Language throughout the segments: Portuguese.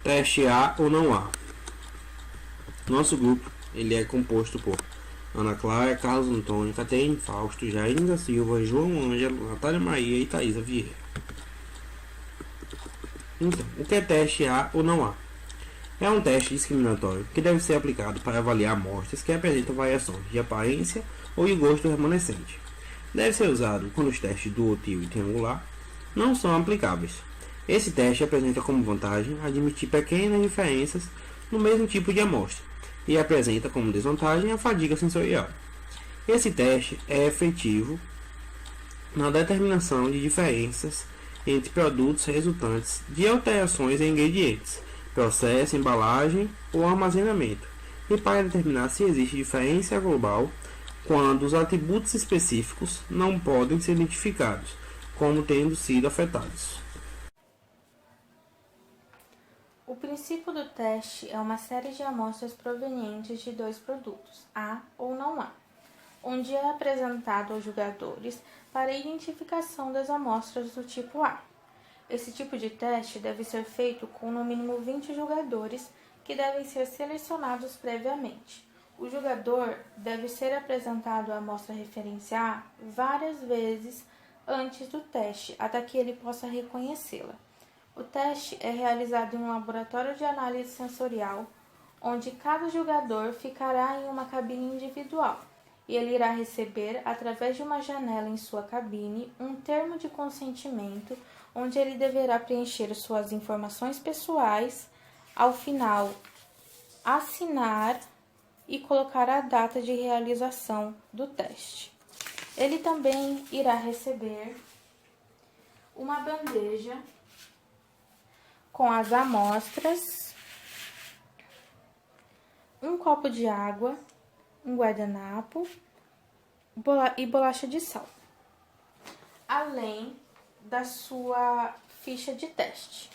Teste A ou não A. Nosso grupo ele é composto por Ana Clara, Carlos Antônio, Caterine Fausto, Jair da Silva, João Ângelo, Natália Maria e Thaisa Vieira. Então, o que é teste A ou não A? É um teste discriminatório que deve ser aplicado para avaliar amostras que apresentam variações de aparência ou de gosto remanescente. Deve ser usado quando os testes duotil e triangular não são aplicáveis. Esse teste apresenta como vantagem admitir pequenas diferenças no mesmo tipo de amostra e apresenta como desvantagem a fadiga sensorial. Esse teste é efetivo na determinação de diferenças entre produtos resultantes de alterações em ingredientes, processo, embalagem ou armazenamento, e para determinar se existe diferença global quando os atributos específicos não podem ser identificados como tendo sido afetados. O princípio do teste é uma série de amostras provenientes de dois produtos, A ou não A, onde é apresentado aos jogadores para a identificação das amostras do tipo A. Esse tipo de teste deve ser feito com no mínimo 20 jogadores que devem ser selecionados previamente. O jogador deve ser apresentado à amostra referência A várias vezes antes do teste, até que ele possa reconhecê-la. O teste é realizado em um laboratório de análise sensorial, onde cada jogador ficará em uma cabine individual e ele irá receber, através de uma janela em sua cabine, um termo de consentimento, onde ele deverá preencher suas informações pessoais, ao final assinar e colocar a data de realização do teste. Ele também irá receber uma bandeja com as amostras, um copo de água, um guardanapo e bolacha de sal, além da sua ficha de teste.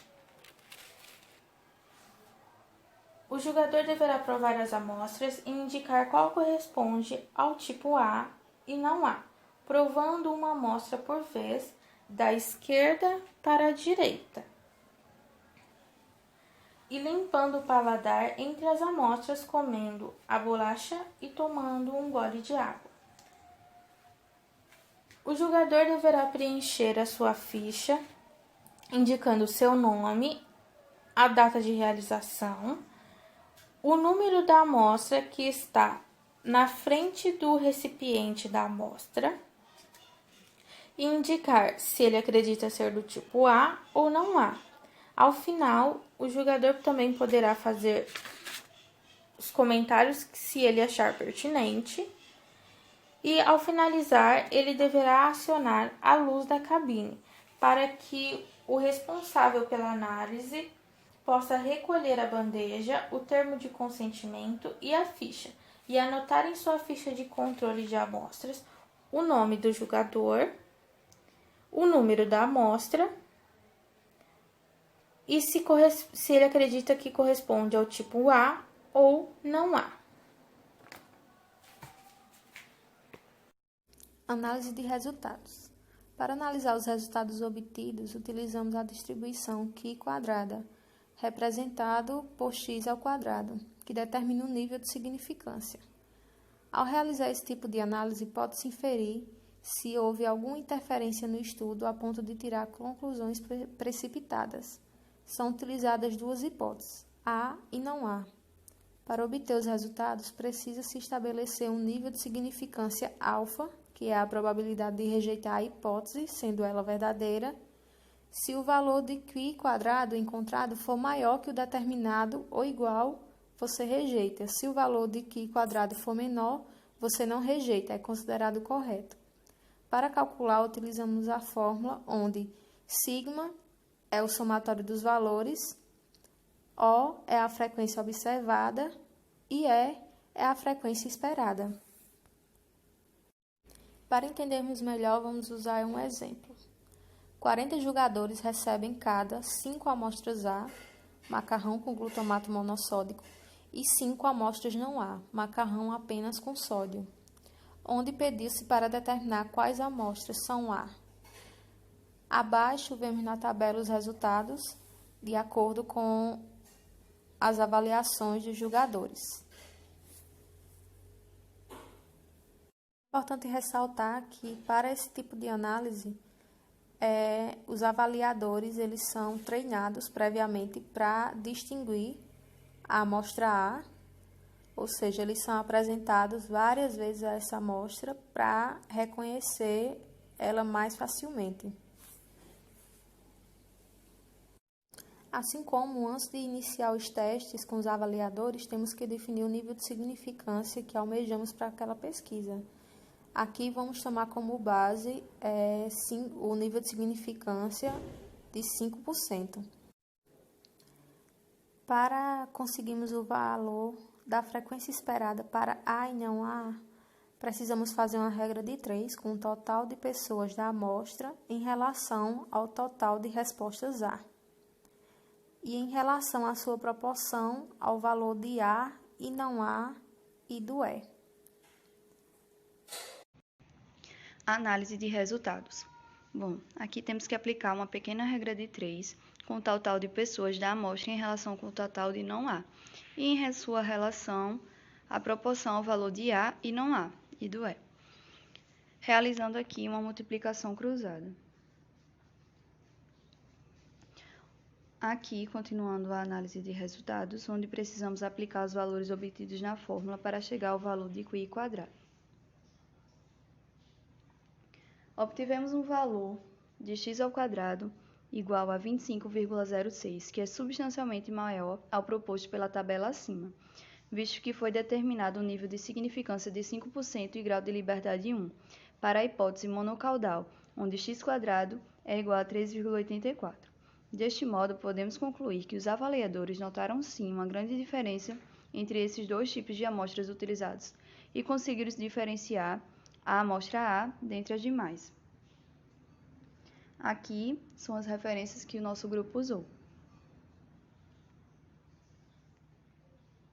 O jogador deverá provar as amostras e indicar qual corresponde ao tipo A e não A, provando uma amostra por vez, da esquerda para a direita, e limpando o paladar entre as amostras, comendo a bolacha e tomando um gole de água. O jogador deverá preencher a sua ficha, indicando seu nome, a data de realização, o número da amostra que está na frente do recipiente da amostra e indicar se ele acredita ser do tipo A ou não A. Ao final, o jogador também poderá fazer os comentários se ele achar pertinente e, ao finalizar, ele deverá acionar a luz da cabine para que o responsável pela análise possa recolher a bandeja, o termo de consentimento e a ficha, e anotar em sua ficha de controle de amostras o nome do jogador, o número da amostra e se ele acredita que corresponde ao tipo A ou não A. Análise de resultados. Para analisar os resultados obtidos, utilizamos a distribuição Qi quadrada, representado por x ao quadrado, que determina o nível de significância. Ao realizar esse tipo de análise, pode-se inferir se houve alguma interferência no estudo a ponto de tirar conclusões precipitadas. São utilizadas duas hipóteses, A e não A. Para obter os resultados, precisa-se estabelecer um nível de significância alfa, que é a probabilidade de rejeitar a hipótese, sendo ela verdadeira, se o valor de Qi quadrado encontrado for maior que o determinado ou igual, você rejeita. Se o valor de Qi quadrado for menor, você não rejeita, é considerado correto. Para calcular, utilizamos a fórmula onde sigma é o somatório dos valores, O é a frequência observada e E é a frequência esperada. Para entendermos melhor, vamos usar um exemplo. 40 jogadores recebem cada 5 amostras A, macarrão com glutamato monossódico, e 5 amostras não A, macarrão apenas com sódio, onde pediu-se para determinar quais amostras são A. Abaixo, vemos na tabela os resultados de acordo com as avaliações dos julgadores. É importante ressaltar que, para esse tipo de análise, os avaliadores eles são treinados previamente para distinguir a amostra A, ou seja, eles são apresentados várias vezes a essa amostra para reconhecer ela mais facilmente. Assim como, antes de iniciar os testes com os avaliadores, temos que definir o nível de significância que almejamos para aquela pesquisa. Aqui vamos tomar como base o nível de significância de 5%. Para conseguirmos o valor da frequência esperada para A e não A, precisamos fazer uma regra de 3 com o total de pessoas da amostra em relação ao total de respostas A e em relação à sua proporção ao valor de A e não A e do E. Análise de resultados. Bom, aqui temos que aplicar uma pequena regra de 3 com o total de pessoas da amostra em relação com o total de não A e em sua relação a proporção ao valor de A e não A e do E. Realizando aqui uma multiplicação cruzada. Aqui, continuando a análise de resultados, onde precisamos aplicar os valores obtidos na fórmula para chegar ao valor de QI quadrado. Obtivemos um valor de x ao quadrado igual a 25,06, que é substancialmente maior ao proposto pela tabela acima, visto que foi determinado um nível de significância de 5% e grau de liberdade 1, para a hipótese monocaudal, onde x² é igual a 3,84. Deste modo, podemos concluir que os avaliadores notaram sim uma grande diferença entre esses dois tipos de amostras utilizados e conseguiram diferenciar a amostra A dentre as demais. Aqui são as referências que o nosso grupo usou.